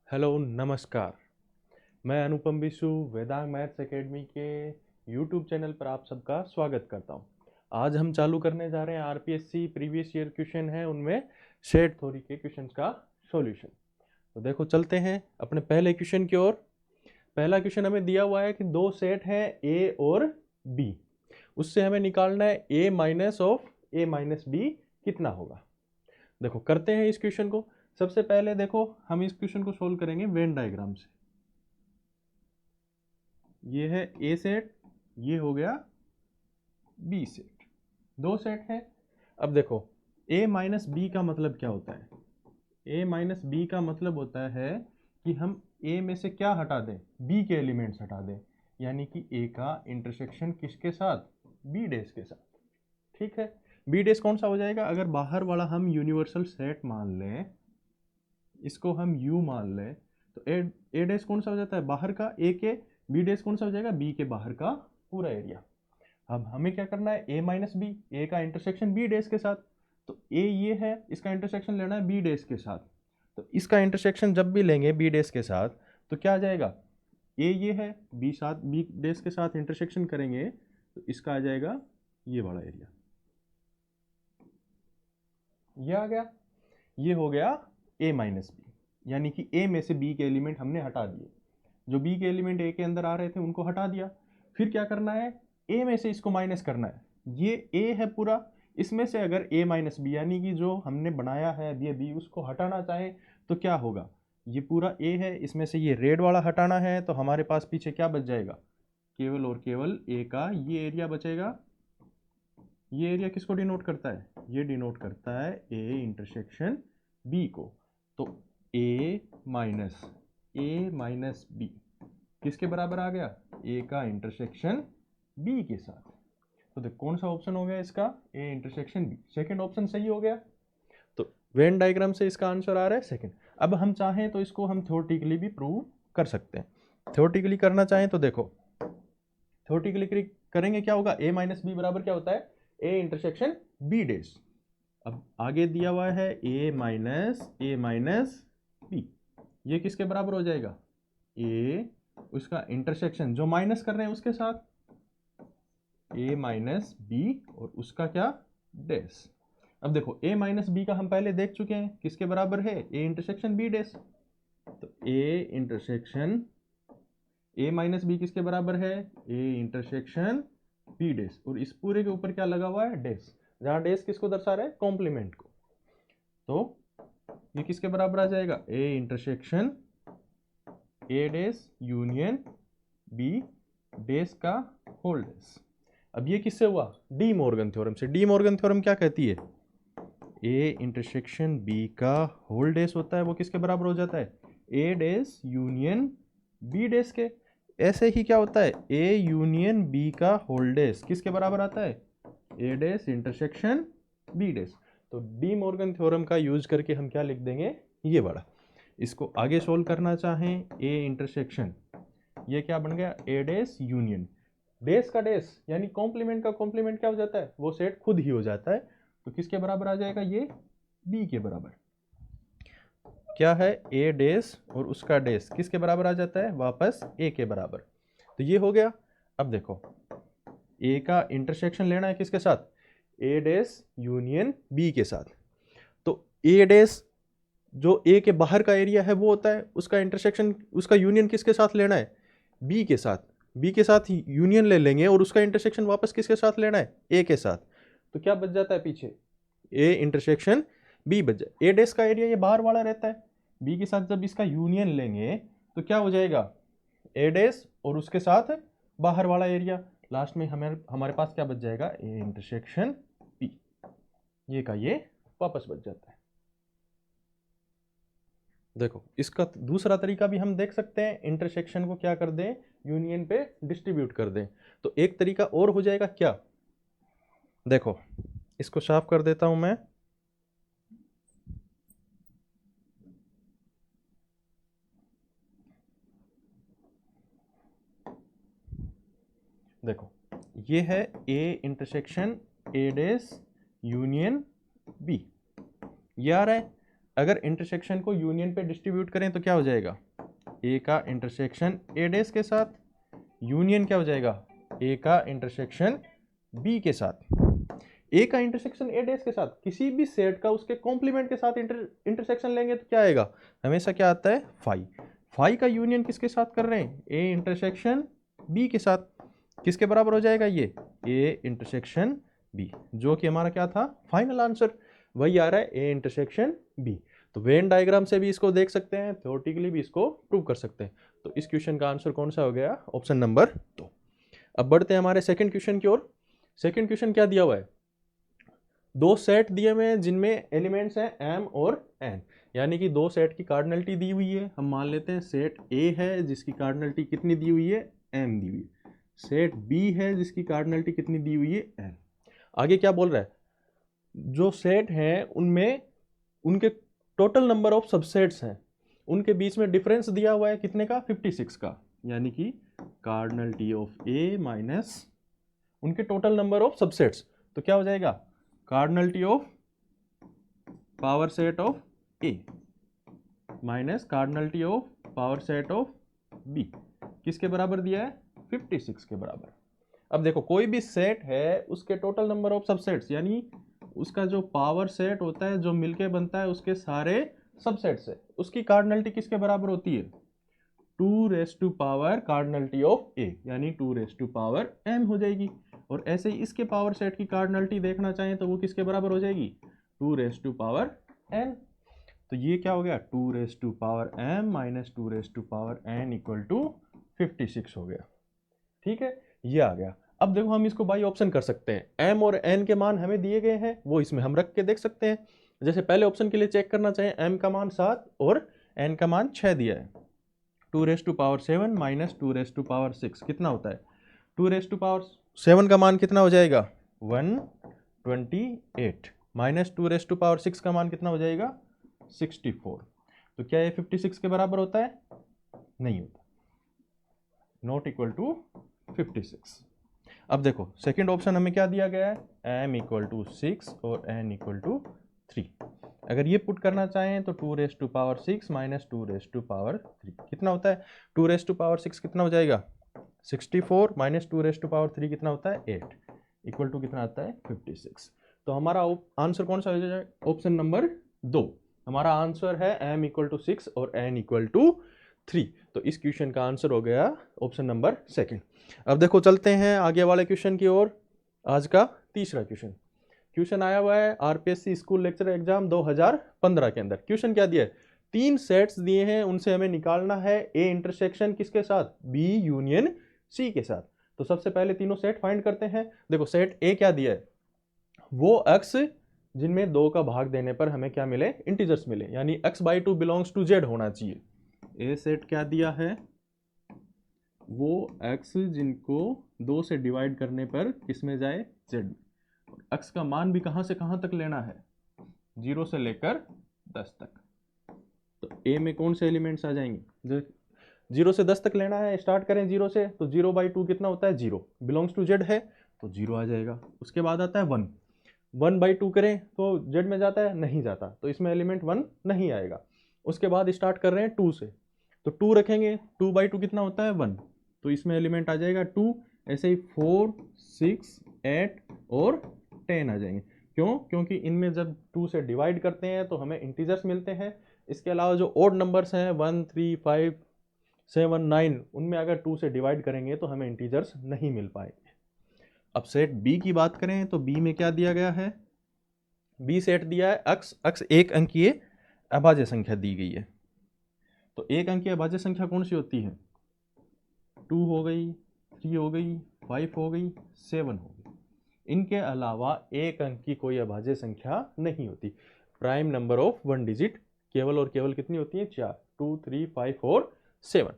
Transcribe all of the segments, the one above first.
Hello नमस्कार। मैं अनुपम Vishu Vedang maths academy के यूट्यूब चैनल पर आप सबका स्वागत करता हूं। आज हम चालू करने जा रहे हैं आरपीएससी प्रीवियस ईयर क्वेश्चन है, उनमें सेट थ्योरी के क्वेश्चंस का सॉल्यूशन। तो देखो चलते हैं अपने पहले क्वेश्चन की ओर। पहला क्वेश्चन हमें दिया हुआ है कि दो सेट हैं ए और बी, उससे हमें निकालना है A minus of A minus B कितना होगा। देखो करते हैं इस क्वेश्चन को। सबसे पहले देखो हम इस क्वेश्चन को सोल्व करेंगे वेन डायग्राम से। ये है ए सेट, ये हो गया बी सेट, दो सेट है। अब देखो a माइनस बी का मतलब क्या होता है। a माइनस बी का मतलब होता है कि हम a में से क्या हटा दें, b के एलिमेंट्स हटा दें, यानी कि a का इंटरसेक्शन किसके साथ, b डैश के साथ। ठीक है, b डैश कौन सा हो जाएगा, अगर बाहर वाला हम यूनिवर्सल सेट मान लें, इसको हम u मान लें, तो a डैश कौन सा हो जाता है, बाहर का a के, b डैश कौन सा हो जाएगा, b के बाहर का पूरा एरिया। अब हमें क्या करना है, a माइनस बी, ए का इंटरसेक्शन b डैश के साथ, तो a ये है, इसका इंटरसेक्शन लेना है b डैश के साथ। तो इसका इंटरसेक्शन जब भी लेंगे b डैश के साथ तो क्या आ जाएगा, a ये है, b डैश के साथ इंटरसेक्शन करेंगे तो इसका आ जाएगा ये वाला एरिया। ये आ गया, ये हो गया a माइनस बी, यानी कि a में से b के एलिमेंट हमने हटा दिए, जो b के एलिमेंट a के अंदर आ रहे थे उनको हटा दिया। फिर क्या करना है, a में से इसको माइनस करना है, ये a है पूरा, इसमें से अगर a माइनस बी यानी कि जो हमने बनाया है ये b, उसको हटाना चाहे तो क्या होगा, ये पूरा a है, इसमें से ये रेड वाला हटाना है, तो हमारे पास पीछे क्या बच जाएगा, केवल और केवल a का ये एरिया बचेगा। ये एरिया किसको डिनोट करता है, ये डिनोट करता है a इंटरसेक्शन b को। तो a माइनस बी किसके बराबर आ गया, a का इंटरसेक्शन b के साथ। तो देख कौन सा ऑप्शन हो गया इसका, a intersection b, second option सही हो गया। तो वेन डायग्राम से इसका आंसर आ रहा है सेकंड। अब हम चाहें तो इसको हम थ्योरेटिकली भी प्रूव कर सकते हैं। थ्योरेटिकली करना चाहें तो देखो, थ्योरेटिकली करेंगे क्या होगा, a माइनस बी बराबर क्या होता है, a इंटरसेक्शन b डैश। अब आगे दिया हुआ है a माइनस बी, ये किसके बराबर हो जाएगा, a उसका इंटरसेक्शन जो माइनस कर रहे हैं उसके साथ, a माइनस बी और उसका क्या, डैश। अब देखो a माइनस बी का हम पहले देख चुके हैं किसके बराबर है, a इंटरसेक्शन b डैश। तो a intersection a minus B किसके बराबर है, a इंटरसेक्शन b डैश, और इस पूरे के ऊपर क्या लगा हुआ है, डैश, जहां डैश किसको दर्शा रहा है, कॉम्प्लीमेंट को। तो ये किसके बराबर आ जाएगा, a intersection a dash union b dash का होल डैश। अब ये किससे हुआ, डी मॉर्गन थ्योरम से। डी मॉर्गन थ्योरम क्या कहती है, a इंटरसेक्शन b का होल डैश होता है वो किसके बराबर हो जाता है, a dash union b dash के। ऐसे ही क्या होता है, a यूनियन b का होल डैश किसके बराबर आता है, a dash intersection b dash. तो डी मॉर्गन थ्योरम का यूज करके हम क्या लिख देंगे, ये वाला। इसको आगे सोल्व करना चाहें, a इंटरसेक्शन, ये क्या बन गया, a डैश यूनियन, डैश का डैश यानी कॉम्प्लीमेंट का कॉम्प्लीमेंट क्या हो जाता है, वो सेट खुद ही हो जाता है। तो किसके बराबर आ जाएगा, ये b के बराबर। क्या है, a डैश और उसका डैश किसके बराबर आ जाता है, वापस a के बराबर। तो ये हो गया। अब देखो a का इंटरसेक्शन लेना है किसके साथ, a डैश यूनियन b के साथ। तो a डैश जो a के बाहर का एरिया है वो होता है, उसका इंटरसेक्शन, उसका यूनियन किसके साथ लेना है, b के साथ। b के साथ यूनियन ले लेंगे और उसका इंटरसेक्शन वापस किसके साथ लेना है, a के साथ। तो क्या बच जाता है पीछे, a इंटरसेक्शन b बच जाए। a डैश का एरिया ये बाहर वाला रहता है, b के साथ जब इसका यूनियन लेंगे तो क्या हो जाएगा, a डैश और उसके साथ बाहर वाला एरिया, लास्ट में हमारे पास क्या बच जाएगा, a इंटरसेक्शन b, ये का ये वापस बच जाता है। देखो इसका दूसरा तरीका भी हम देख सकते हैं, इंटरसेक्शन को क्या कर दें, यूनियन पे डिस्ट्रीब्यूट कर दें। तो एक तरीका और हो जाएगा क्या, देखो इसको साफ कर देता हूं मैं। देखो ये है a intersection a dash union b, ये आ रहा है। अगर इंटरसेक्शन को यूनियन पे डिस्ट्रीब्यूट करें तो क्या हो जाएगा, ए का इंटरसेक्शन ए डैश के साथ, यूनियन क्या हो जाएगा, ए का इंटरसेक्शन बी के साथ। ए का इंटरसेक्शन ए डैश के साथ किसी भी सेट का उसके कॉम्प्लीमेंट के साथ इंटरसेक्शन लेंगे तो क्या आएगा, हमेशा क्या आता है, फाई। फाई का यूनियन किसके साथ कर रहे हैं, ए इंटरसेक्शन बी के साथ, किसके बराबर हो जाएगा ये, ए इंटरसेक्शन बी, जो कि हमारा क्या था, फाइनल आंसर वही आ रहा है, ए इंटरसेक्शन बी। तो वेन डायग्राम से भी इसको देख सकते हैं, थ्योरेटिकली भी इसको प्रूव कर सकते हैं। तो इस क्वेश्चन का आंसर कौन सा हो गया, ऑप्शन नंबर 2। अब बढ़ते हैं हमारे सेकंड क्वेश्चन की ओर। सेकंड क्वेश्चन क्या दिया हुआ है, दो सेट दिए हुए हैं जिनमें एलिमेंट्स हैं m और n, यानी कि दो सेट की कार्डिनलिटी दी हुई है। हम मान लेते हैं सेट A है जिसकी कार्डिनलिटी कितनी दी हुई है, m दी हुई है। सेट B है जिसकी कार्डिनलिटी कितनी दी हुई है, n। आगे क्या बोल रहा है, जो सेट हैं उनमें उनके टोटल नंबर ऑफ सबसेट्स हैं, उनके बीच में डिफरेंस दिया हुआ है कितने का, 56 का, यानी कि कार्डिनलिटी ऑफ A माइनस उनके टोटल नंबर ऑफ सबसेट्स, तो क्या हो जाएगा, cardinality of power set of A minus cardinality of power set of B, किसके बराबर दिया है, 56 के बराबर। अब देखो कोई भी सेट है उसके टोटल नंबर ऑफ सबसेट्स, यानी उसका जो पावर सेट होता है जो मिलके बनता है उसके सारे सबसेट से, उसकी कार्डिनलिटी किसके बराबर होती है, 2 raise to power cardinality of A, यानी 2 रेज़ टू पावर m हो जाएगी। और ऐसे ही इसके पावर सेट की कार्डिनलिटी देखना चाहें तो वो किसके बराबर हो जाएगी, 2 रेज़ टू पावर n। तो ये क्या हो गया, 2 raise to power m minus 2 raise to power n equal to 56 हो गया। ठीक है, ये आ गया। अब देखो हम इसको बाई ऑप्शन कर सकते हैं, m और n के मान हमें दिए गए हैं, वो इसमें हम रख के देख सकते हैं। जैसे पहले ऑप्शन के लिए चेक करना चाहें, m का मान 7 और n का मान 6 दिया है, 2 raise to power 7 minus 2 raise to power 6 कितना होता है, 2 रेज़ टू पावर 7 का मान कितना हो जाएगा, 128 माइनस 2 रेज़ टू पावर 6 का मान कितना हो जाएगा, 64। तो क्या ये 56 के बराबर होता है, नहीं होता, नॉट इक्वल टू 56। अब देखो सेकंड ऑप्शन हमें क्या दिया गया है, m इक्वल टू 6 और n इक्वल टू 3। अगर ये पुट करना चाहें तो 2 raise to power 6 minus 2 raise to power 3 कितना होता है, 2 रेज़ टू पावर 6 कितना हो जाएगा, 64 माइनस 2 रेज़ टू पावर 3 कितना होता है, 8 इक्वल टू कितना आता है, 56। तो हमारा आंसर कौन सा हो जाएगा, ऑप्शन नंबर 2। हमारा आंसर है m इक्वल टू 6 और n इक्वल टू 3। तो इस क्वेश्चन का आंसर हो गया ऑप्शन नंबर 2। अब देखो चलते हैं आगे वाले क्वेश्चन की ओर। आज का तीसरा क्वेश्चन आया हुआ है आरपीएससी स्कूल लेक्चर एग्जाम 2015 के अंदर। क्वेश्चन क्या दिया है, 3 सेट्स दिए हैं, उनसे हमें निकालना है ए इंटरसेक्शन किसके साथ, बी यूनियन सी के साथ। तो सबसे पहले तीनों सेट फाइंड करते हैं। देखो सेट ए क्या दिया है, वो अक्स जिनमें 2 का भाग देने पर हमें क्या मिले, इंटीजर्स मिले, यानी x/2 बिलोंग्स टू z होना चाहिए। ए सेट क्या दिया है, वो x जिनको 2 से डिवाइड करने पर किस में जाए, z। x का मान भी कहां से कहां तक लेना है, 0 से लेकर 10 तक। तो a में कौन से एलिमेंट्स आ जाएंगे, 0 से 10 तक लेना है, स्टार्ट करें 0 से, तो 0/2 कितना होता है, 0 बिलोंग्स टू z है तो 0 आ जाएगा। उसके बाद आता है 1, 1/2 करें तो z में जाता है, नहीं जाता, तो इसमें एलिमेंट 1 नहीं आएगा। उसके बाद स्टार्ट कर रहे हैं 2 से, तो 2 रखेंगे, 2/2 कितना होता है, 1, तो इसमें एलिमेंट आ जाएगा 2। ऐसे ही 4, 6, 8 और 10 आ जाएंगे। क्यों, क्योंकि इनमें जब 2 से डिवाइड करते हैं तो हमें इंटीजर्स मिलते हैं। इसके अलावा जो ओड नंबर्स हैं 1, 3, 5, 7, 9, उनमें अगर 2 से डिवाइड करेंगे तो हमें इंटीजर्स नहीं मिल पाएंगे। अब सेट बी की बात करें तो बी में क्या दिया गया है, बी सेट दिया है अक्स एक अंकीय अभाज्य संख्या दी गई है। तो एक अंकीय अभाज्य संख्या कौन सी होती है, 2 हो गई, 3 हो गई, 5 हो गई, 7 हो गई। इनके अलावा एक अंक की कोई अभाज्य संख्या नहीं होती। प्राइम नंबर ऑफ 1 डिजिट केवल और केवल कितनी होती है, 4, 2, 3, 5 और 7।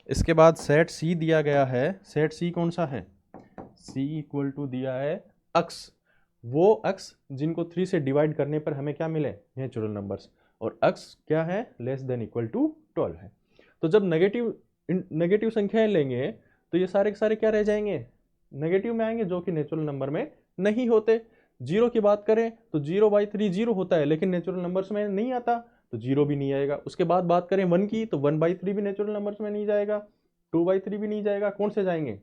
इसके बाद सेट सी दिया गया है। सेट सी कौन सा है, सी इक्वल टू दिया है अक्स, वो अक्स जिनको 3 से डिवाइड करने पर हमें क्या मिले, नेचुरल नंबर्स, और अक्स क्या है, लेस देन इक्वल टू 12 है। तो जब नेगेटिव संख्याएं लेंगे तो ये सारे के सारे क्या रह जाएंगे, नेगेटिव में आएंगे, जो कि नेचुरल नंबर में नहीं होते। जीरो की बात करें तो 0/3 जीरो होता है, लेकिन नेचुरल नंबर्स में नहीं आता, तो जीरो भी नहीं आएगा। उसके बाद बात करें 1 की, तो 1/3 भी नेचुरल नंबर्स में नहीं जाएगा, 2/3 भी नहीं जाएगा। कौन से जाएंगे?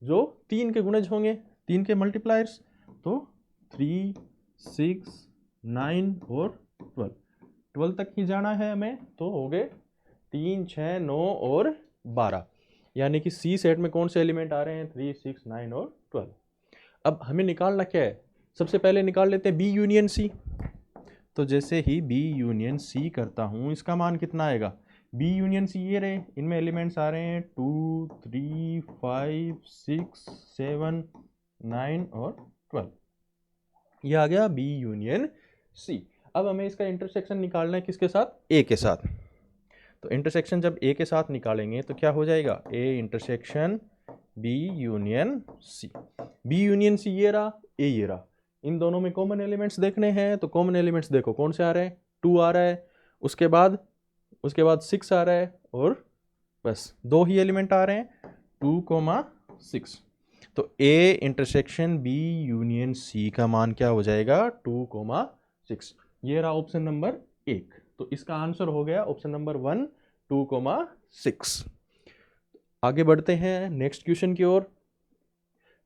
जो 3 के गुणज होंगे, 3 के मल्टीप्लायर्स, तो 3, 6, 9 और 12 तक ही जाना है हमें। तो हो गए 3, 6, 9 और 12, यानी कि सी सेट में कौन से एलिमेंट आ रहे हैं? 3, 6, 9 और 12। अब हमें निकालना क्या है? सबसे पहले निकाल लेते हैं बी यूनियन सी। तो जैसे ही बी यूनियन सी करता हूँ, इसका मान कितना आएगा? बी यूनियन सी ये रहे, इनमें एलिमेंट्स आ रहे हैं 2, 3, 5, 6, 7, 9 और 12। ये आ गया बी यूनियन सी। अब हमें इसका इंटरसेक्शन निकालना है किसके साथ? ए के साथ। तो इंटरसेक्शन जब ए के साथ निकालेंगे तो क्या हो जाएगा? A intersection B union C. B union C ये रहा, ए ये रहा। इन दोनों में कॉमन एलिमेंट्स देखने हैं, तो कॉमन एलिमेंट्स देखो कौन से आ रहे हैं? 2 आ रहा है, उसके बाद 6 आ रहा है, और बस 2 ही एलिमेंट आ रहे हैं, 2, 6। तो A intersection B union C का मान क्या हो जाएगा? 2, 6। ये रहा ऑप्शन नंबर 1। तो इसका आंसर हो गया ऑप्शन नंबर 1, 2, 6। आगे बढ़ते हैं नेक्स्ट क्वेश्चन की ओर।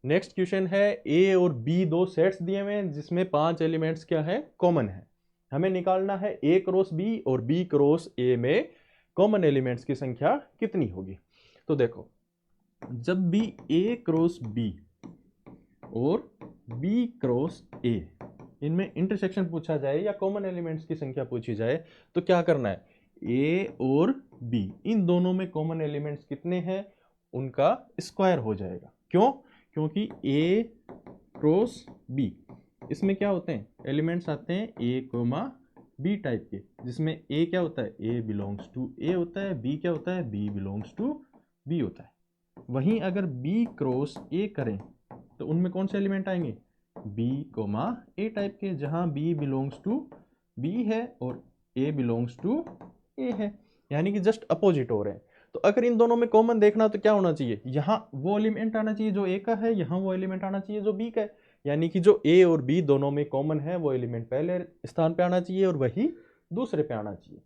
नेक्स्ट क्वेश्चन है ए और बी दो सेट्स दिए हुए हैं जिसमें 5 एलिमेंट्स क्या है? कॉमन है। हमें निकालना है ए क्रॉस बी और बी क्रॉस ए में कॉमन एलिमेंट्स की संख्या कितनी होगी। तो देखो, जब भी ए क्रॉस बी और बी क्रॉस ए इनमें इंटरसेक्शन पूछा जाए या कॉमन एलिमेंट्स की संख्या पूछी जाए, तो क्या करना है? ए और बी इन दोनों में कॉमन एलिमेंट्स कितने हैं उनका स्क्वायर हो जाएगा। क्यों? क्योंकि ए क्रॉस बी इसमें क्या होते हैं? एलिमेंट्स आते हैं ए कोमा बी टाइप के, जिसमें ए क्या होता है? ए बिलोंग्स टू ए होता है, बी क्या होता है? बी बिलोंग्स टू बी होता है। वहीं अगर बी क्रॉस ए करें तो उनमें कौन से एलिमेंट आएंगे? बी कोमा ए टाइप के, जहां बी बिलोंग्स टू बी है और ए बिलोंग्स टू ए है, यानी कि जस्ट अपोजिट हो रहे हैं। तो अगर इन दोनों में कॉमन देखना तो क्या होना चाहिए? यहाँ वो एलिमेंट आना चाहिए जो ए का है, यहाँ वो एलिमेंट आना चाहिए जो बी का है, यानी कि जो ए और बी दोनों में कॉमन है वो एलिमेंट पहले स्थान पे आना चाहिए और वही दूसरे पे आना चाहिए।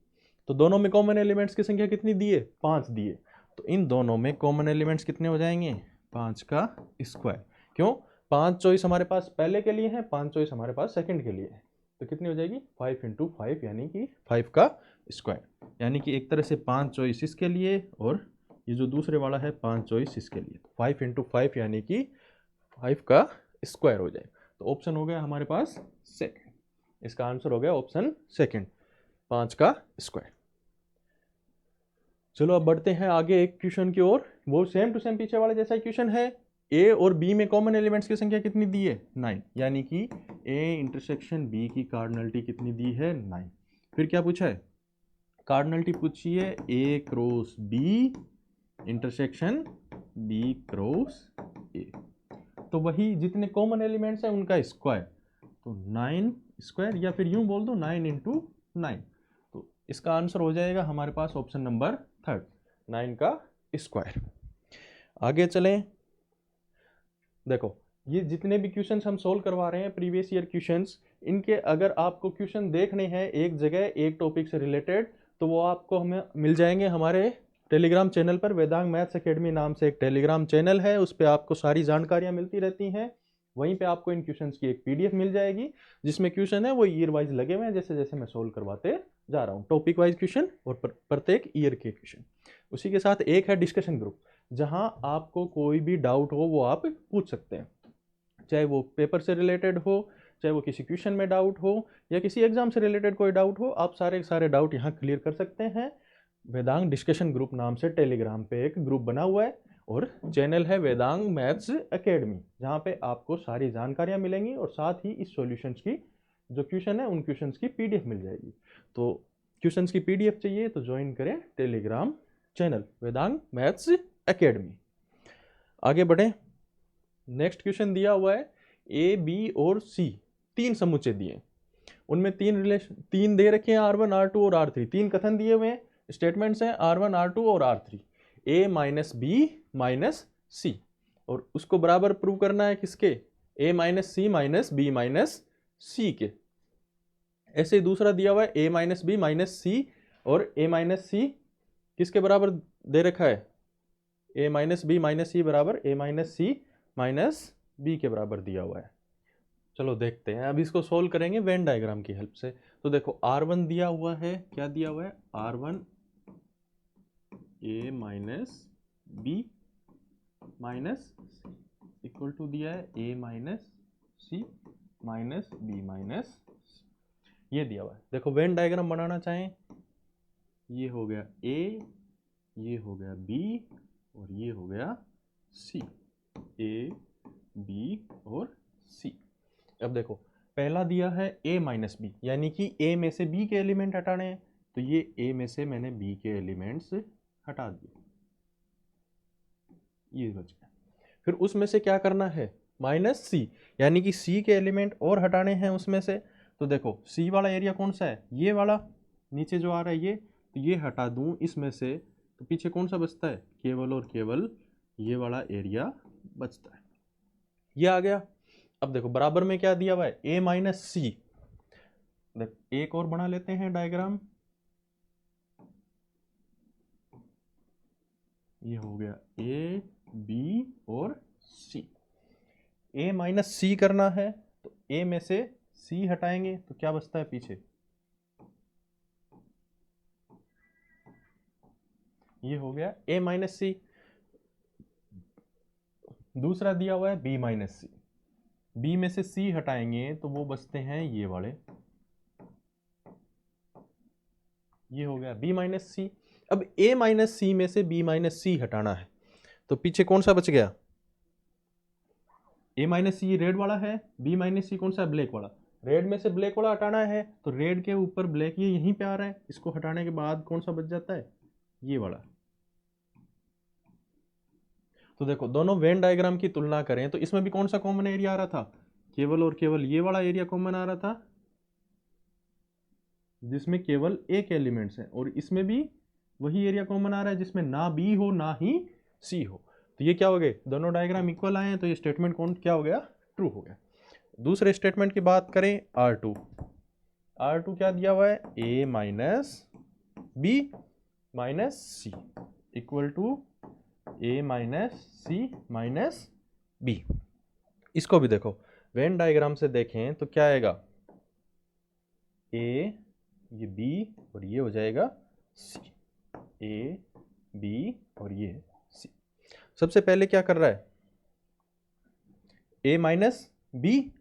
तो दोनों में कॉमन एलिमेंट्स की संख्या कितनी दी है? 5 दी है। तो इन दोनों में कॉमन एलिमेंट्स कितने हो जाएंगे? 5 का स्क्वायर। क्यों? 5 चॉइस हमारे पास पहले के लिए है, 5 चॉइस हमारे पास सेकंड के लिए है। तो कितनी हो जाएगी? 5 × 5 यानी कि 5 का स्क्वायर, यानी कि एक तरह से 5 चॉइस इसके लिए और ये जो दूसरे वाला है 5 चॉइस इसके लिए। 5 × 5 यानी कि 5 का स्क्वायर हो जाएगा। तो ऑप्शन हो गया हमारे पास सेकंड। इसका आंसर हो गया ऑप्शन सेकंड, 5 का स्क्वायर। चलो अब बढ़ते हैं आगे एक क्वेश्चन की ओर। वो सेम टू सेम पीछे वाले जैसा क्वेश्चन है। ए और बी में कॉमन एलिमेंट्स की संख्या कितनी दी है? 9, यानी कि ए इंटरसेक्शन बी की कार्डिनलिटी कितनी दी है? 9। फिर क्या पूछा है? कार्डिनलिटी पूछी है A cross B intersection B cross A. तो वही जितने कॉमन एलिमेंट्स हैं उनका स्क्वायर, तो 9 स्क्वायर, या फिर यूं बोल दो 9 × 9। तो इसका आंसर हो जाएगा हमारे पास ऑप्शन नंबर 3, 9 का स्क्वायर। आगे चलें। देखो, ये जितने भी क्वेश्चंस हम सोल्व करवा रहे हैं प्रीवियस ईयर क्वेश्चंस, इनके अगर आपको क्वेश्चन देखने हैं एक जगह एक टॉपिक से रिलेटेड, तो वो आपको हमें मिल जाएंगे हमारे टेलीग्राम चैनल पर। वेदांग मैथ्स एकेडमी नाम से एक टेलीग्राम चैनल है, उस पर आपको सारी जानकारियां मिलती रहती हैं। वहीं पे आपको इन क्वेश्चंस की एक पीडीएफ मिल जाएगी जिसमें क्वेश्चन है वो ईयर वाइज लगे हुए हैं, जैसे जैसे मैं सोल्व करवाते जा रहा हूँ, टॉपिक वाइज क्वेश्चन और प्रत्येक ईयर के क्वेश्चन। उसी के साथ एक है डिस्कशन ग्रुप, जहां आपको कोई भी डाउट हो वो आप पूछ सकते हैं, चाहे वो पेपर से रिलेटेड हो, चाहे वो किसी क्वेश्चन में डाउट हो, या किसी एग्जाम से रिलेटेड कोई डाउट हो, आप सारे डाउट यहाँ क्लियर कर सकते हैं। वेदांग डिस्कशन ग्रुप नाम से टेलीग्राम पे एक ग्रुप बना हुआ है और चैनल है वेदांग मैथ्स एकेडमी, जहाँ पे आपको सारी जानकारियाँ मिलेंगी और साथ ही इस सॉल्यूशंस की जो क्वेश्चन है उन क्वेश्चंस की पीडीएफ मिल जाएगी। तो क्वेश्चंस की पीडीएफ चाहिए तो ज्वाइन करें Telegram channel Vedang maths academy. आगे बढ़ें। नेक्स्ट क्वेश्चन दिया हुआ है ए बी और सी 3 समुच्चय दिए, उनमें 3 दे रखे हैं R1 R2 और R3। 3 कथन दिए हुए हैं, स्टेटमेंट्स हैं R1 R2 और R3, A minus B minus C, और उसको बराबर प्रूव करना है किसके? A minus C minus B minus C के। ऐसे ही दूसरा दिया हुआ है A minus B minus C, और ए माइनस सी किसके बराबर दे रखा है, A minus B minus C बराबर A minus C minus B के बराबर दिया हुआ है। चलो देखते हैं, अब इसको सोल्व करेंगे वेन डायग्राम की हेल्प से। तो देखो R1 दिया हुआ है, क्या दिया हुआ है, R1 A minus B minus equal to दिया है A minus C minus B minus, ये दिया हुआ है। देखो वेन डायग्राम बनाना चाहें, ये हो गया ए, ये हो गया बी, और ये हो गया सी, ए बी और सी। अब देखो पहला दिया है a माइनस बी, यानी कि a में से b के एलिमेंट हटाने हैं, तो ये a में से मैंने b के एलिमेंट्स हटा दिए, ये बच गया। फिर उसमें से क्या करना है, माइनस सी, यानी कि c के एलिमेंट और हटाने हैं उसमें से। तो देखो c वाला एरिया कौन सा है, ये वाला नीचे जो आ रहा है ये, तो ये हटा दूं इसमें से, तो पीछे कौन सा बचता है, केवल और केवल ये वाला एरिया बचता है, ये आ गया। अब देखो बराबर में क्या दिया हुआ है, a माइनस सी। एक और बना लेते हैं डायग्राम, ये हो गया a b और c। a माइनस सी करना है, तो a में से c हटाएंगे तो क्या बचता है पीछे, ये हो गया a माइनस सी। दूसरा दिया हुआ है b माइनस सी, b में से c हटाएंगे तो वो बचते हैं ये वाले, ये हो गया b माइनस सी। अब a माइनस सी में से b माइनस सी हटाना है, तो पीछे कौन सा बच गया, a माइनस सी रेड वाला है, b माइनस सी कौन सा है, ब्लैक वाला। रेड में से ब्लैक वाला हटाना है, तो रेड के ऊपर ब्लैक ये यहीं पे आ रहा है, इसको हटाने के बाद कौन सा बच जाता है, ये वाला। तो देखो दोनों वेन डायग्राम की तुलना करें तो इसमें भी कौन सा कॉमन एरिया आ रहा था, केवल और केवल ये वाला एरिया कॉमन आ रहा था, जिसमें केवल एक एलिमेंट्स है, और इसमें भी वही एरिया कॉमन आ रहा है जिसमें ना बी हो ना ही सी हो। तो ये क्या हो गए, दोनों डायग्राम इक्वल आए हैं, तो ये स्टेटमेंट कौन क्या हो गया, ट्रू हो गया। दूसरे स्टेटमेंट की बात करें, R2 क्या दिया हुआ है, a minus B minus C equal to a minus C minus B. इसको भी देखो वेन डायग्राम से देखें तो क्या आएगा, a, ये b और ये हो जाएगा c, a b और ये c। सबसे पहले क्या कर रहा है, a माइनस बी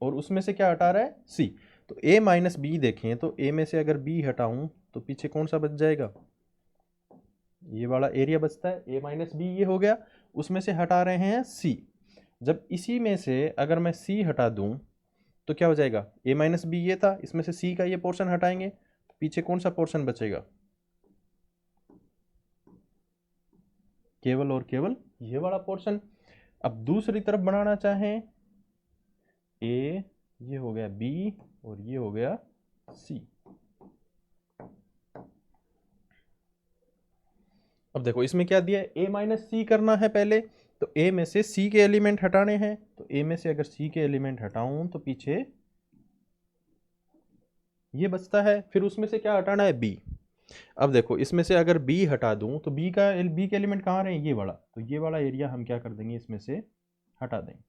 और उसमें से क्या हटा रहा है, c। तो a माइनस बी देखें तो a में से अगर b हटाऊं तो पीछे कौन सा बच जाएगा, ये वाला एरिया बचता है, a माइनस बी ये हो गया, उसमें से हटा रहे हैं c। जब इसी में से अगर मैं c हटा दूं तो क्या हो जाएगा, a माइनस बी ये था, इसमें से c का ये पोर्शन हटाएंगे तो पीछे कौन सा पोर्शन बचेगा, केवल और केवल ये वाला पोर्शन। अब दूसरी तरफ बनाना चाहें, a ये हो गया b और ये हो गया c। अब देखो इसमें क्या दिया है, a माइनस सी करना है पहले, तो a में से c के एलिमेंट हटाने हैं, तो a में से अगर c के एलिमेंट हटाऊं तो पीछे ये बचता है, फिर उसमें से क्या हटाना है, b। अब देखो इसमें से अगर b हटा दूं तो b के एलिमेंट कहाँ रहे, ये वाला, तो ये वाला एरिया हम क्या कर देंगे, इसमें से हटा देंगे।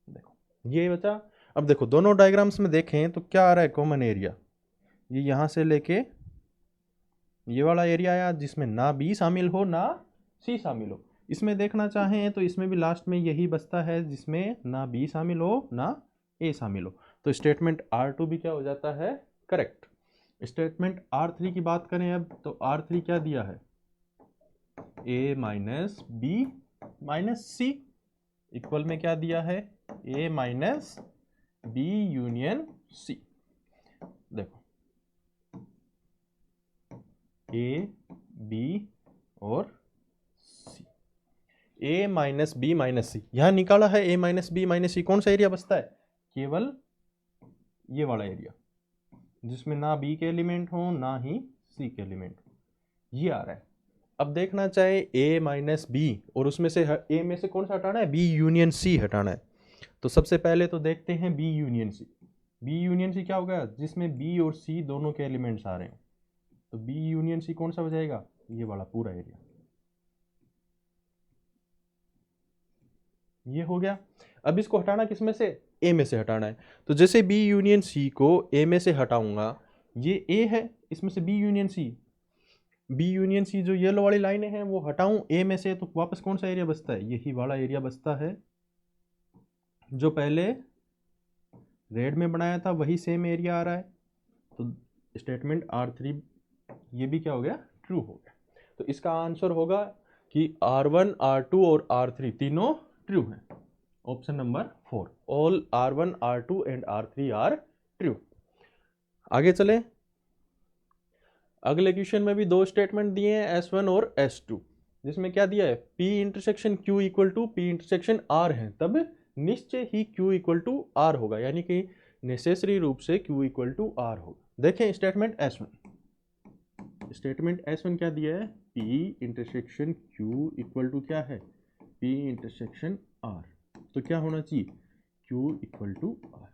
देखो ये बचा। अब देखो दोनों डायग्राम्स में देखें तो क्या आ रहा है, कॉमन एरिया, ये यहां से लेके ये वाला एरिया आया जिसमें ना बी शामिल हो ना सी शामिल हो। इसमें देखना चाहें तो इसमें भी लास्ट में यही बचता है जिसमें ना बी शामिल हो ना ए शामिल हो, तो स्टेटमेंट R2 भी क्या हो जाता है, करेक्ट। स्टेटमेंट R3 की बात करें अब, तो R3 क्या दिया है, a minus B minus C equal में क्या दिया है, a minus B union C. देखो a b और c, a minus B minus C यहां निकाला है, a minus B minus C, कौन सा एरिया बचता है, केवल ये वाला एरिया जिसमें ना b के एलिमेंट हो ना ही c के एलिमेंट हो, ये आ रहा है। अब देखना चाहे a माइनस बी और उसमें से a में से कौन सा हटाना है, b यूनियन c हटाना है, तो सबसे पहले तो देखते हैं B union C. B union C क्या होगा, जिसमें बी और सी दोनों के एलिमेंट्स आ रहे हैं। तो बी यूनियन सी कौन सा हो जाएगा, ये वाला पूरा एरिया, ये हो गया। अब इसको हटाना किसमें से, ए में से हटाना है। तो जैसे बी यूनियन सी को ए में से हटाऊंगा, ये ए है, इसमें से B union C, B union C जो येलो वाली लाइनें हैं वो हटाऊं ए में से, तो वापस कौन सा एरिया बचता है, यही वाला एरिया बचता है जो पहले रेड में बनाया था, वही सेम एरिया आ रहा है। तो स्टेटमेंट R3 ये भी क्या हो गया, ट्रू हो गया। तो इसका आंसर होगा कि R1 R2 और R3 तीनों ट्रू हैं। Option number 4, all R1 R2 and R3 are true. आगे चले, अगले क्वेश्चन में भी दो स्टेटमेंट दिए हैं S1 और S2, जिसमें क्या दिया है, P intersection Q equal to P intersection R है, तब निश्चय ही Q इक्वल टू R होगा, यानी कि नेसेसरी रूप से Q इक्वल टू R होगा। देखें स्टेटमेंट S1, स्टेटमेंट S1 क्या दिया है, P intersection Q equal to क्या है, P इंटरसेक्शन R। तो क्या होना चाहिए, Q इक्वल टू R।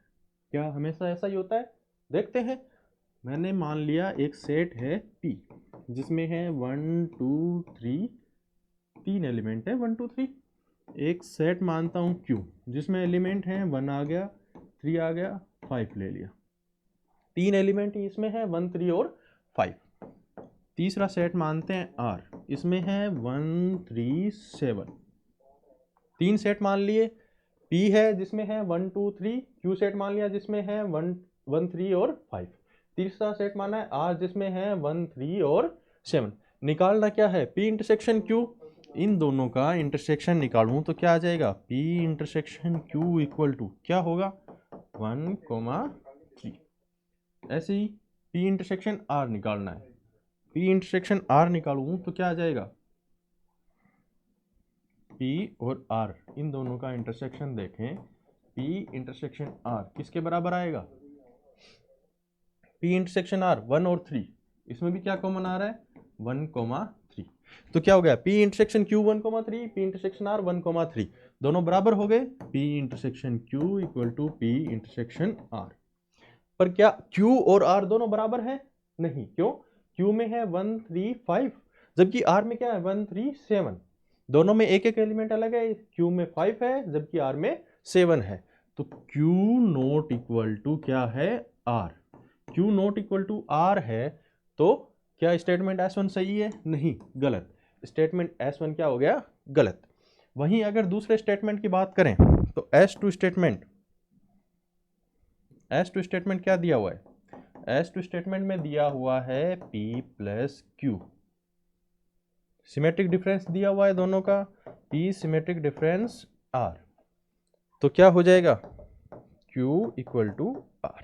क्या हमेशा ऐसा ही होता है, देखते हैं। मैंने मान लिया एक सेट है P जिसमें है 1 2 3, तीन एलिमेंट है 1 2 3। एक सेट मानता हूँ Q जिसमें एलिमेंट है 1 आ गया, 3 आ गया, 5 ले लिया। तीन एलिमेंट इसमें है 1 3 और 5। तीसरा सेट मानते हैं R, इसमें है 1 3 7। तीन सेट मान लिए, P है जिसमें है 1 2 3, Q सेट मान लिया जिसमें है 1 3 और 5। तीसरा सेट माना है R जिसमें है 1 3 और 7। निकालना क्या है, P इंटरसेक्शन Q। इन दोनों का इंटरसेक्शन निकालूं तो क्या आ जाएगा, P intersection Q equal to क्या होगा, 1, 3। ऐसे ही P इंटरसेक्शन R निकालना है, P इंटरसेक्शन R निकालूं तो क्या आ जाएगा, P और R इन दोनों का इंटरसेक्शन देखें, P इंटरसेक्शन R किसके बराबर आएगा, P इंटरसेक्शन R 1 और 3, इसमें भी क्या कॉमन आ रहा है, 1, 3। तो क्या हो गया, P intersection Q 1, 3, P intersection R 1, 3, दोनों बराबर हो गए। P intersection Q equal to P intersection R। पर क्या Q और R दोनों बराबर हैं, नहीं, क्यों, Q में है 1 3 5, जबकि R में क्या है 1 3 7। दोनों में एक एक एलिमेंट अलग है, Q में 5 है जबकि R में 7 है। तो Q नॉट इक्वल टू क्या है, R। Q not equal to R है, तो क्या स्टेटमेंट S1 सही है, नहीं, गलत। स्टेटमेंट S1 क्या हो गया, गलत। वहीं अगर दूसरे स्टेटमेंट की बात करें तो S2 स्टेटमेंट क्या दिया हुआ है, S2 स्टेटमेंट में दिया हुआ है P plus Q, symmetric difference दिया हुआ है दोनों का, P सिमेट्रिक डिफरेंस R। तो क्या हो जाएगा, Q इक्वल टू R।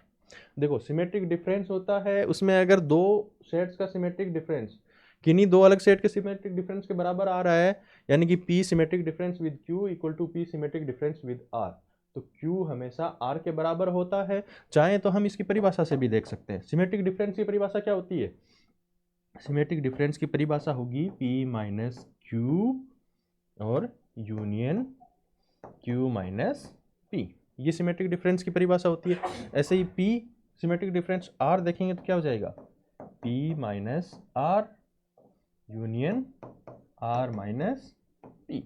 देखो सिमेट्रिक डिफरेंस होता है, उसमें अगर दो सेट्स का सिमेट्रिक डिफरेंस किन्हीं दो अलग सेट के सिमेट्रिक डिफरेंस के बराबर आ रहा है, यानी कि P symmetric difference with Q equal to P symmetric difference with R, तो Q हमेशा R के बराबर होता है। चाहे तो हम इसकी परिभाषा से भी देख सकते हैं। सिमेट्रिक डिफरेंस की परिभाषा क्या होती है, सिमेट्रिक डिफरेंस की परिभाषा होगी P माइनस Q और यूनियन Q माइनस P, ये सिमेट्रिक डिफरेंस की परिभाषा होती है। ऐसे ही P सिमेट्रिक डिफरेंस R देखेंगे तो क्या हो जाएगा, P minus R union R minus P।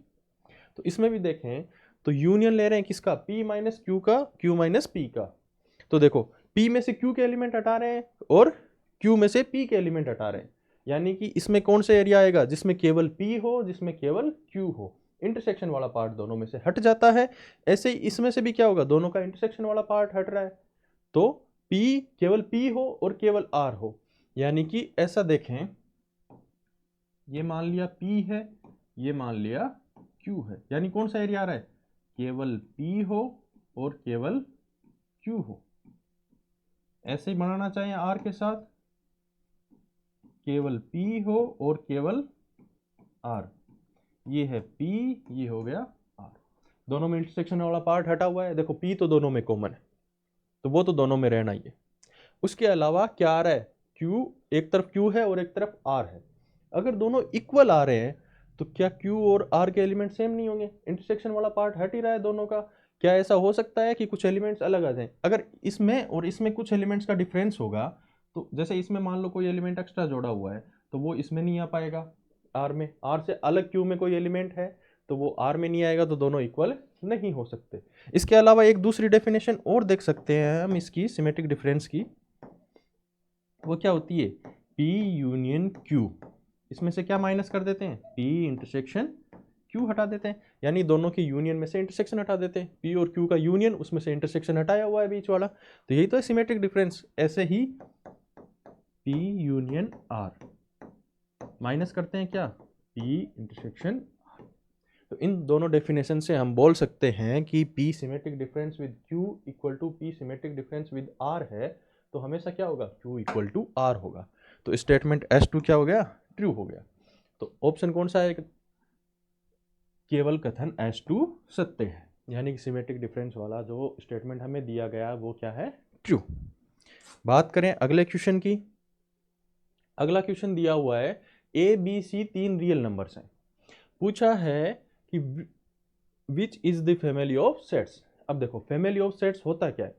तो इसमें भी देखें तो यूनियन ले रहे हैं किसका, P माइनस Q का, Q माइनस P का। तो देखो P में से Q के एलिमेंट हटा रहे हैं और Q में से P के एलिमेंट हटा रहे हैं, यानी कि इसमें कौन सा एरिया आएगा, जिसमें केवल P हो, जिसमें केवल Q हो। इंटरसेक्शन वाला पार्ट दोनों में से हट जाता है। ऐसे ही इसमें से भी क्या होगा, दोनों का इंटरसेक्शन वाला पार्ट हट रहा है, तो P केवल P हो और केवल R हो, यानी कि ऐसा देखें, ये मान लिया P है, ये मान लिया Q है, यानी कौन सा एरिया आ रहा है, केवल P हो और केवल Q हो। ऐसे ही बनाना चाहें R के साथ, केवल P हो और केवल R, ये है P, ये हो गया R। दोनों में इंटरसेक्शन वाला पार्ट हटा हुआ है। देखो P तो दोनों में कॉमन है, तो वो तो दोनों में रहना ही है। उसके अलावा क्या आ रहा है, Q, एक तरफ Q है और एक तरफ R है। अगर दोनों इक्वल आ रहे हैं तो क्या Q और R के एलिमेंट सेम नहीं होंगे, इंटरसेक्शन वाला पार्ट हट ही रहा है दोनों का, क्या ऐसा हो सकता है कि कुछ एलिमेंट्स अलग आ जाएं? अगर इसमें और इसमें कुछ एलिमेंट्स का डिफरेंस होगा, तो जैसे इसमें मान लो कोई एलिमेंट एक्स्ट्रा जोड़ा हुआ है, तो वो इसमें नहीं आ पाएगा आर में। आर से अलग क्यू में कोई एलिमेंट है तो वो आर में नहीं आएगा, तो दोनों इक्वल नहीं हो सकते। इसके अलावा एक दूसरी डेफिनेशन और देख सकते हैं हम इसकी सिमेट्रिक डिफरेंस की। वो क्या होती है? P union Q। इसमें से क्या माइनस कर देते हैं? P इंटरसेक्शन Q हटा देते हैं, यानी दोनों की यूनियन में से इंटरसेक्शन हटा देते हैं। P और Q का यूनियन, उसमें से इंटरसेक्शन हटाया हुआ है बीच वाला, तो यही तो है सिमेट्रिक डिफरेंस। ऐसे ही P यूनियन R माइनस करते हैं क्या? P intersection. तो इन दोनों डेफिनेशन से हम बोल सकते हैं कि P symmetric difference with Q equal to P symmetric difference with R है, तो हमेशा क्या होगा? Q इक्वल टू R होगा। तो स्टेटमेंट S2 क्या हो गया? ट्रू हो गया। तो ऑप्शन कौन सा है? केवल कथन S2 सत्य है, यानी कि सिमेट्रिक डिफरेंस वाला जो स्टेटमेंट हमें दिया गया वो क्या है? ट्रू। बात करें अगले क्वेश्चन की। अगला क्वेश्चन दिया हुआ है A, B, C 3 real numbers हैं। पूछा है कि which is the family of sets. अब देखो फैमिली ऑफ सेट्स होता क्या है?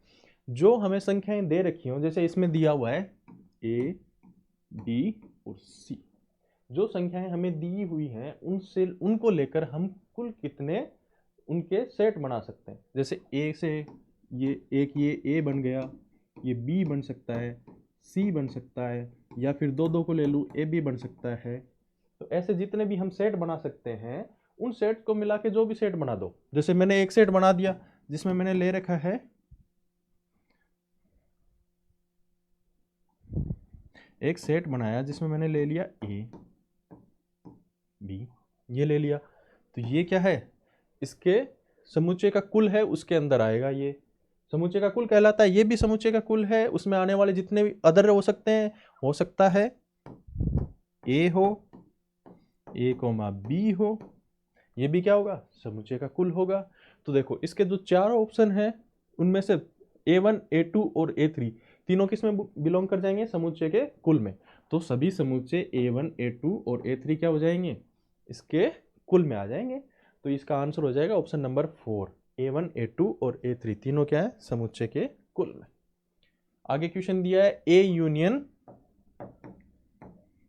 जो हमें संख्याएं दे रखी हो, जैसे इसमें दिया हुआ है A, B और C, जो संख्याएं हमें दी हुई हैं उनसे उनको लेकर हम कुल कितने उनके सेट बना सकते हैं। जैसे A से ये A बन गया, ये B बन सकता है, C बन सकता है, या फिर दो को ले लूँ AB बन सकता है। तो ऐसे जितने भी हम सेट बना सकते हैं, उन सेट को मिला के जो भी सेट बना दो। जैसे मैंने एक सेट बना दिया जिसमें मैंने ले रखा है एक सेट बनाया जिसमें मैंने ले लिया A, B, ये ले लिया, तो ये क्या है? इसके समुच्चय का कुल है, उसके अंदर आएगा, ये समुच्चय का कुल कहलाता है। ये भी समुच्चय का कुल है, उसमें आने वाले जितने भी अदर हो सकते हैं, हो सकता है A हो, A, B हो, ये भी क्या होगा? समुच्चय का कुल होगा। तो देखो इसके जो चारों ऑप्शन हैं उनमें से A1, A2 और A3 तीनों किस में बिलोंग कर जाएंगे? समुच्चय के कुल में। तो सभी समुच्चय A1, A2 और A3 क्या हो जाएंगे? इसके कुल में आ जाएंगे। तो इसका आंसर हो जाएगा ऑप्शन नंबर 4, A1, A2 और A3 तीनों क्या है? समुच्चय के कुल में। आगे क्वेश्चन दिया है A union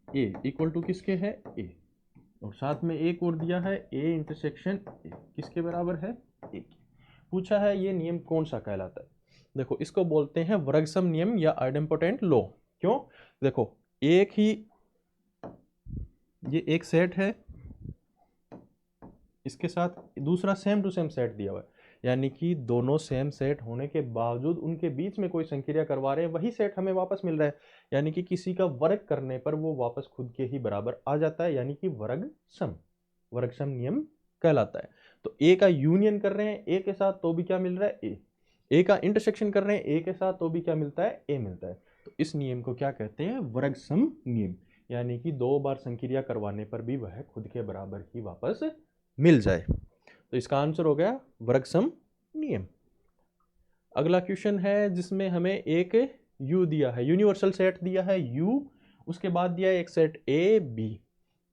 A equal to किसके है? A, और साथ में एक और दिया है A इंटरसेक्शन A किसके बराबर है? A के। पूछा है ये नियम कौन सा कहलाता है? देखो इसको बोलते हैं वर्गसम नियम या आइडेम्पोटेंट लॉ। क्यों? देखो एक ही ये एक सेट है, इसके साथ दूसरा सेम टू सेम सेट दिया हुआ है, यानी कि दोनों सेम सेट होने के बावजूद उनके बीच में कोई संक्रिया करवा रहे हैं, वही सेट हमें वापस मिल रहा है, यानी कि किसी का वर्ग करने पर वो वापस खुद के ही बराबर आ जाता है, यानी कि वर्गसम नियम कहलाता है। तो ए का यूनियन कर रहे हैं ए के साथ तो भी क्या मिल रहा है? ए का इंटरसेक्शन कर रहे हैं ए के साथ तो भी क्या मिलता है? ए मिलता है। तो इस नियम को क्या कहते हैं? वर्गसम नियम, यानी कि दो बार संक्रिया करवाने पर भी वह खुद के बराबर ही वापस मिल जाए। तो इसका आंसर हो गया वर्गसम नियम। अगला क्वेश्चन है जिसमें हमें एक U दिया है, यूनिवर्सल सेट दिया है U, उसके बाद दिया है एक सेट A, B।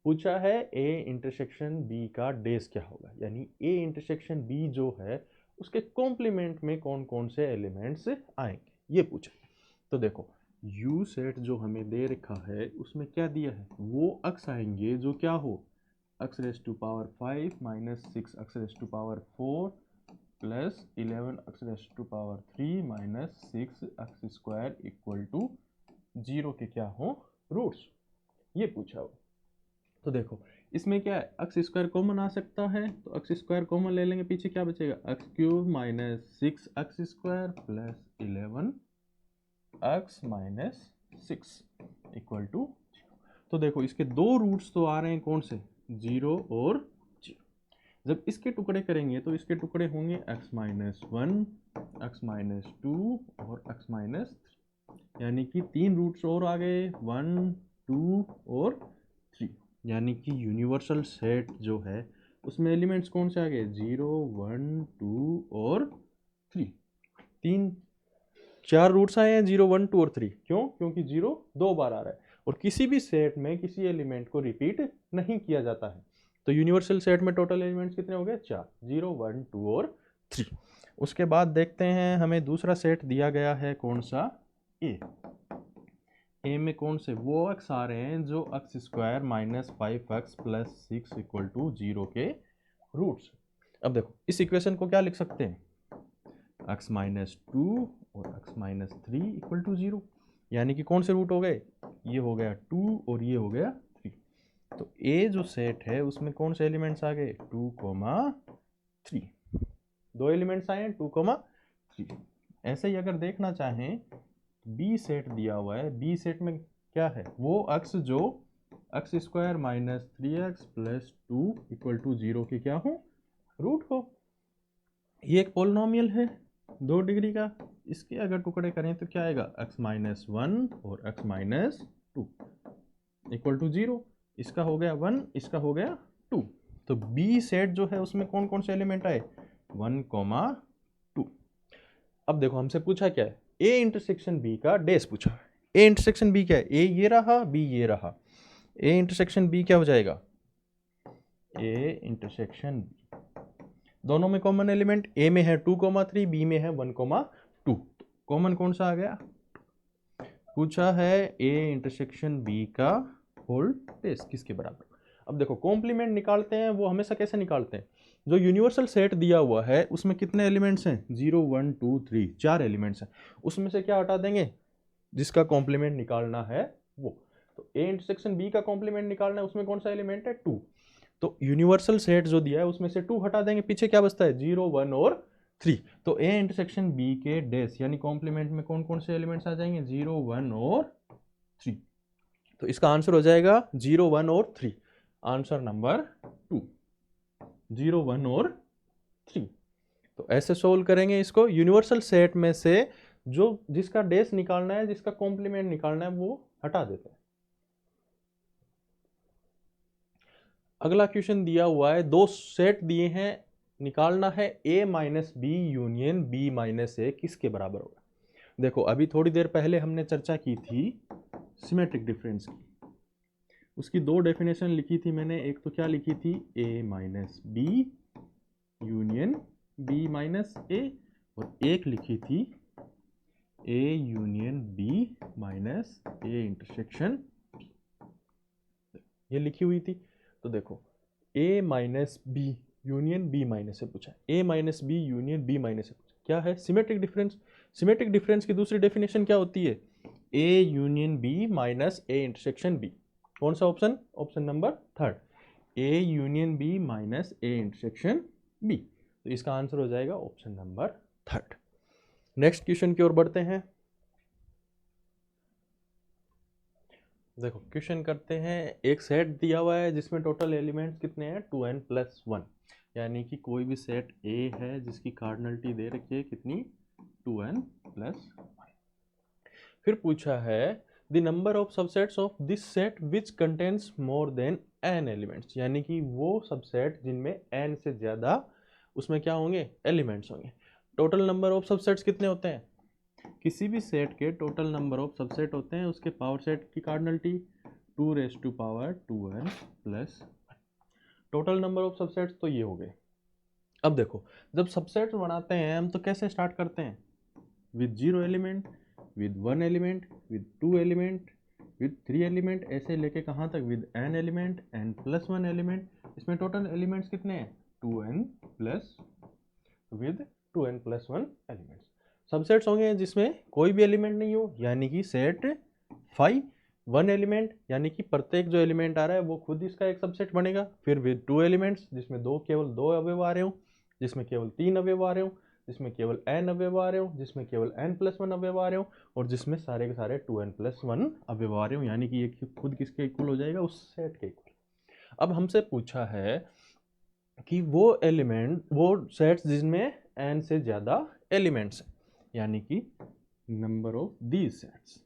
पूछा है A इंटरसेक्शन B का डेज क्या होगा, यानी A इंटरसेक्शन B जो है उसके कॉम्प्लीमेंट में कौन कौन से एलिमेंट्स आएंगे, ये पूछा। तो देखो U सेट जो हमें दे रखा है उसमें क्या दिया है? वो अक्स आएंगे जो क्या हो? x raised to power 5 minus 6 x raised to power 4 plus 11 x raised to power 3 minus 6 x square equal to 0 के क्या हो? रूट्स, ये पूछा हो। तो देखो इसमें क्या है? x स्क्वायर कॉमन आ सकता है, तो x स्क्वायर कॉमन ले लेंगे, पीछे क्या बचेगा? x cube minus 6 x square plus 11 x minus 6 equal to. तो देखो इसके दो रूट्स तो आ रहे हैं, कौन से? 0 और 0। जब इसके टुकड़े करेंगे तो इसके टुकड़े होंगे x माइनस 1, x माइनस 2 और x माइनस 3, यानी कि तीन रूट्स और आ गए, 1, 2 और 3, यानी कि यूनिवर्सल सेट जो है उसमें एलिमेंट्स कौन से आ गए? 0, 1, 2 और 3। चार रूट्स आए हैं, 0, 1, 2 और 3। क्यों? क्योंकि 0 दो बार आ रहा है और किसी भी सेट में किसी एलिमेंट को रिपीट नहीं किया जाता है। तो यूनिवर्सल सेट में टोटल एलिमेंट्स कितने हो गए? 4, 0, 1, 2 और 3। उसके बाद देखते हैं हमें दूसरा सेट दिया गया है कौन सा, ए में कौन से वो अक्स आ रहे हैं जो X square minus 5x plus 6 equal to 0 के रूट्स। अब देखो इस इक्वेशन को क्या लिख सकते हैं, x माइनस 2 और x माइनस 3 इक्वल टू 0, यानी कि कौन से रूट हो गए, ये हो गया 2 और ये हो गया 3। तो ए जो सेट है उसमें कौन से एलिमेंट्स आ गए, 2,3, दो एलिमेंट्स आए हैं 2,3। ऐसे ही अगर देखना चाहें बी सेट दिया हुआ है, बी सेट में क्या है, वो अक्स जो X square minus 3x plus 2 equal to 0 के क्या हो, रूट हो। ये एक पोलिनोमियल है 2 डिग्री का, इसके अगर टुकड़े करें तो क्या आएगा, x माइनस 1 और x माइनस 2 इक्वल टू 0। इसका हो गया 1, इसका हो गया 2। तो बी सेट जो है उसमें कौन कौन से एलिमेंट आए, 1,2। अब देखो हमसे पूछा क्या है, ए इंटरसेक्शन बी का डेस पूछा है। ए इंटरसेक्शन बी क्या है, ए ये रहा बी ये रहा, ए इंटरसेक्शन बी क्या हो जाएगा, ए इंटरसेक्शन बी, दोनों में कॉमन एलिमेंट, ए में है 2,3, बी में है 1,2, कॉमन कौन सा आ गया, पूछा है ए इंटरसेक्शन बी का होल डेस किसके बराबर। अब देखो कॉम्प्लीमेंट निकालते हैं, वो हमेशा कैसे निकालते हैं, जो यूनिवर्सल सेट दिया हुआ है उसमें कितने एलिमेंट्स हैं, 0 1 2 3, 4 एलिमेंट्स हैं, उसमें से क्या हटा देंगे, जिसका कॉम्प्लीमेंट निकालना है वो। तो ए इंटरसेक्शन बी का कॉम्प्लीमेंट निकालना है, उसमें कौन सा एलिमेंट है, 2। तो यूनिवर्सल सेट जो दिया है उसमें से 2 हटा देंगे, पीछे क्या बचता है, 0 1 और 3। तो ए इंटरसेक्शन बी के डेस यानी कॉम्प्लीमेंट में कौन कौन से एलिमेंट्स आ जाएंगे, 0 1 और 3। तो इसका आंसर हो जाएगा 0 1 और 3, आंसर नंबर 2, 0 1 और 3। तो ऐसे सोल्व करेंगे इसको, यूनिवर्सल सेट में से जो जिसका डेस निकालना है, जिसका कॉम्प्लीमेंट निकालना है वो हटा देते हैं। अगला क्वेश्चन दिया हुआ है, दो सेट दिए हैं, निकालना है a minus B union b minus A किसके बराबर होगा। देखो अभी थोड़ी देर पहले हमने चर्चा की थी सिमेट्रिक डिफरेंस की, उसकी दो डेफिनेशन लिखी थी मैंने, एक तो क्या लिखी थी, a minus B union b minus A, और एक लिखी थी a union b minus A intersection, ये लिखी हुई थी। तो देखो a minus B union b minus से पूछा, a minus B union b minus से पूछा, क्या है, सिमेट्रिक डिफरेंस। सिमेट्रिक डिफरेंस की दूसरी डेफिनेशन क्या होती है, a union b minus A intersection b। कौन सा option, option number 3, a union b minus A intersection b। तो इसका आंसर हो जाएगा ऑप्शन नंबर 3। नेक्स्ट क्वेश्चन की ओर बढ़ते हैं। देखो क्वेश्चन करते हैं, एक सेट दिया हुआ है जिसमें टोटल एलिमेंट्स कितने हैं, 2n प्लस 1, यानी कि कोई भी सेट A है जिसकी कार्डिनलिटी दे रखी है कितनी, 2n प्लस 1। फिर पूछा है the number of subsets of this set which contains more than n elements, यानी कि वो सबसेट जिनमें n से ज़्यादा उसमें क्या होंगे, एलिमेंट्स होंगे। टोटल नंबर ऑफ सबसेट्स कितने होते हैं, किसी भी सेट के टोटल नंबर ऑफ सबसेट होते हैं, उसके पावर सेट की cardinality 2 raise to power 2n plus 1। Total number of subsets तो ये हो गए। अब देखो जब सबसेट्स बनाते हैं हम तो कैसे स्टार्ट करते हैं, with 0 element, with 1 element, with 2 element, with 3 element, ऐसे लेके कहाँ तक, with n element, n plus 1 element. इसमें टोटल एलिमेंट्स कितने हैं, 2n plus, with 2n plus 1 elements. Subsets होंगे जिसमें कोई भी एलिमेंट नहीं हो, यानी कि सेट 5, 1 एलिमेंट, यानी कि प्रत्येक जो एलिमेंट आ रहा है वो खुद इसका एक सबसेट बनेगा। फिर विद 2 एलिमेंट्स जिसमें केवल 2 अवयव आ रहे हो, जिसमें केवल 3 अवयव आ रहे हो, जिसमें केवल n अवयव आ रहे हो, जिसमें केवल n प्लस 1 अवयव आ रहे हो, और जिसमें सारे के सारे 2n प्लस 1 अवयव आ रहे हो, यानी कि ये खुद किसके इक्वल हो जाएगा, उस सेट के इक्वल। अब हमसे पूछा है कि वो एलिमेंट, वो सेट्स जिसमें n से ज़्यादा एलिमेंट्स हैं, यानी कि नंबर ऑफ दीज सेट्स,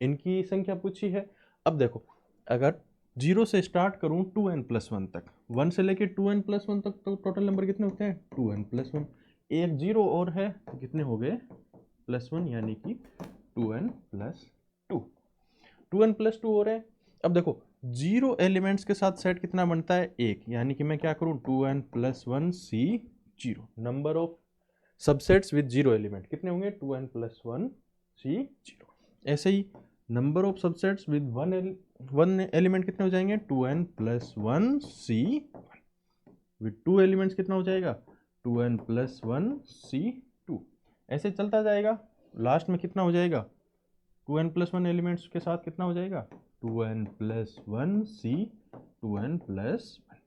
इनकी संख्या पूछी है। अब देखो अगर 0 से स्टार्ट करूं 2n प्लस 1 तक, 1 से लेके 2n प्लस 1 तक, तो टोटल नंबर कितने होते हैं, 2n प्लस 1, एक 0 और है तो कितने हो गए, प्लस 1, यानी कि 2n प्लस 2, 2n प्लस 2 हो रहे हैं। अब देखो 0 एलिमेंट्स के साथ सेट कितना बनता है, 1, यानी कि मैं क्या करूं, 2n plus 1 C 0, number of subsets with zero element कितने होंगे 2n प्लस 1 सी 0। ऐसे ही number of subsets with one element कितने हो जाएंगे 2n plus 1 C 1। With two elements कितना हो जाएगा 2n प्लस 1 सी 2। ऐसे चलता जाएगा, लास्ट में कितना हो जाएगा 2n प्लस 1 एलिमेंट्स के साथ कितना हो जाएगा 2n प्लस 1 सी 2n प्लस 1।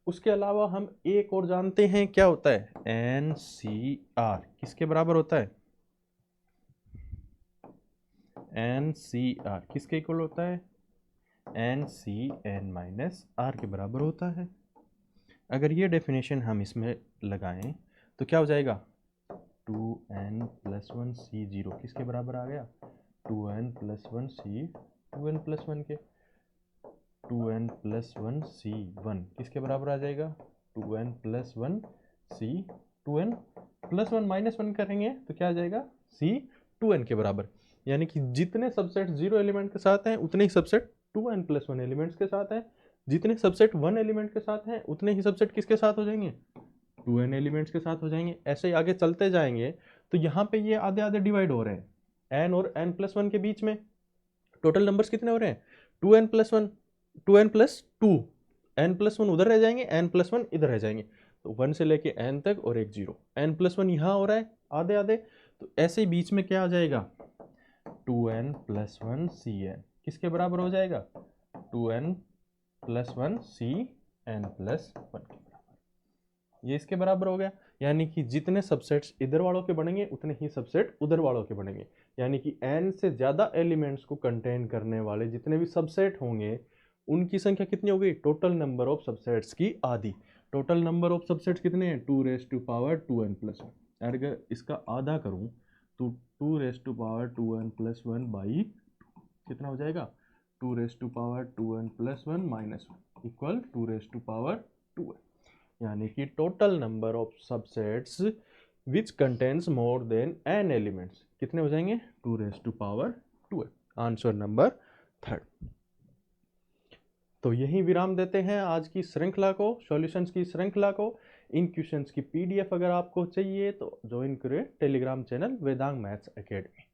उसके अलावा हम एक और जानते हैं, क्या होता है NCR किसके बराबर होता है NCR किसके इक्वल होता है NCN माइनस R के बराबर होता है। अगर ये डेफिनेशन हम इसमें लगाएं तो क्या हो जाएगा 2n प्लस 1 सी 0 किसके बराबर आ गया 2n प्लस 1 सी 2n प्लस 1 के 2n प्लस 1 सी 1 किसके बराबर आ जाएगा 2n प्लस 1 सी 2n प्लस 1 माइनस 1 करेंगे तो क्या आ जाएगा सी 2n के बराबर। यानी कि जितने सबसेट जीरो एलिमेंट के साथ हैं उतने ही सबसेट 2n प्लस 1 एलिमेंट्स के साथ हैं, जितने सबसेट 1 एलिमेंट के साथ हैं उतने ही सबसेट किसके साथ हो जाएंगे 2n एलिमेंट्स के साथ हो जाएंगे। ऐसे ही आगे चलते जाएंगे तो यहाँ पे ये आधे आधे डिवाइड हो रहे हैं n और n प्लस 1 के बीच में। टोटल नंबर्स कितने हो रहे हैं 2n plus 1 2n plus 2 n plus 1 उधर रह जाएंगे n प्लस 1 इधर रह जाएंगे, तो 1 से लेके n तक और एक 0 n प्लस 1 यहाँ हो रहा है आधे आधे, तो ऐसे ही बीच में क्या आ जाएगा 2n प्लस 1 cn किसके बराबर हो जाएगा 2n प्लस 1 cn प्लस 1 के बराबर। ये इसके बराबर हो गया, यानी कि जितने सबसेट्स इधर वालों के बनेंगे उतने ही सबसेट उधर वालों के बनेंगे। यानी कि n से ज़्यादा एलिमेंट्स को कंटेन करने वाले जितने भी सबसेट होंगे उनकी संख्या कितनी होगी टोटल नंबर ऑफ सबसेट्स की आधी। टोटल नंबर ऑफ सबसेट्स कितने हैं 2 raise to power 2n plus 1। अगर इसका आधा करूं तो 2 raise to power 2n plus 1 by कितना हो जाएगा 2 raise to power 2n plus 1 minus 1 equal 2 raise to power 2n। यानी कि total number of subsets which contains more than n elements कितने हो जाएंगे 2 raise to power 2n। Answer number 3। तो यही विराम देते हैं आज की श्रृंखला को, सॉल्यूशंस की श्रृंखला को। इन क्वेश्चंस की PDF अगर आपको चाहिए तो ज्वाइन करें Telegram channel Vedang maths academy.